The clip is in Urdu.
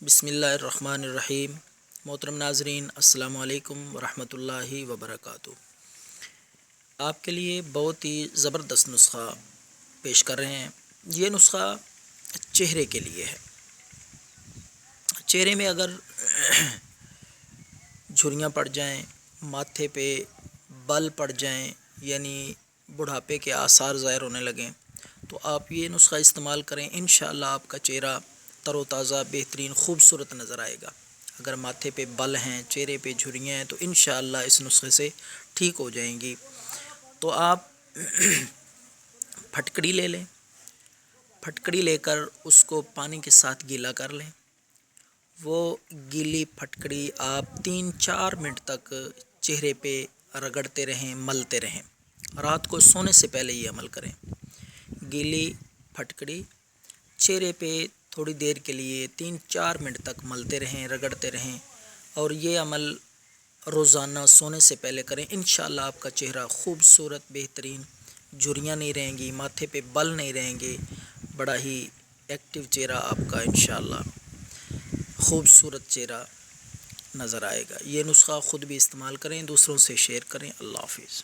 بسم اللہ الرحمن الرحیم۔ محترم ناظرین، السلام علیکم ورحمۃ اللہ وبرکاتہ۔ آپ کے لیے بہت ہی زبردست نسخہ پیش کر رہے ہیں۔ یہ نسخہ چہرے کے لیے ہے۔ چہرے میں اگر جھریاں پڑ جائیں، ماتھے پہ بل پڑ جائیں، یعنی بڑھاپے کے آثار ظاہر ہونے لگیں، تو آپ یہ نسخہ استعمال کریں، انشاءاللہ آپ کا چہرہ تر و تازہ، بہترین، خوبصورت نظر آئے گا۔ اگر ماتھے پہ بل ہیں، چہرے پہ جھریاں ہیں، تو انشاءاللہ اس نسخے سے ٹھیک ہو جائیں گی۔ تو آپ پھٹکڑی لے لیں، پھٹکڑی لے کر اس کو پانی کے ساتھ گیلا کر لیں۔ وہ گیلی پھٹکڑی آپ 3-4 منٹ تک چہرے پہ رگڑتے رہیں، ملتے رہیں۔ رات کو سونے سے پہلے یہ عمل کریں۔ گیلی پھٹکڑی چہرے پہ تھوڑی دیر کے لیے 3-4 منٹ تک ملتے رہیں، رگڑتے رہیں، اور یہ عمل روزانہ سونے سے پہلے کریں۔ انشاءاللہ آپ کا چہرہ خوبصورت، بہترین، جھریاں نہیں رہیں گی، ماتھے پہ بل نہیں رہیں گے، بڑا ہی ایکٹیو چہرہ آپ کا انشاءاللہ خوبصورت چہرہ نظر آئے گا۔ یہ نسخہ خود بھی استعمال کریں، دوسروں سے شیئر کریں۔ اللہ حافظ۔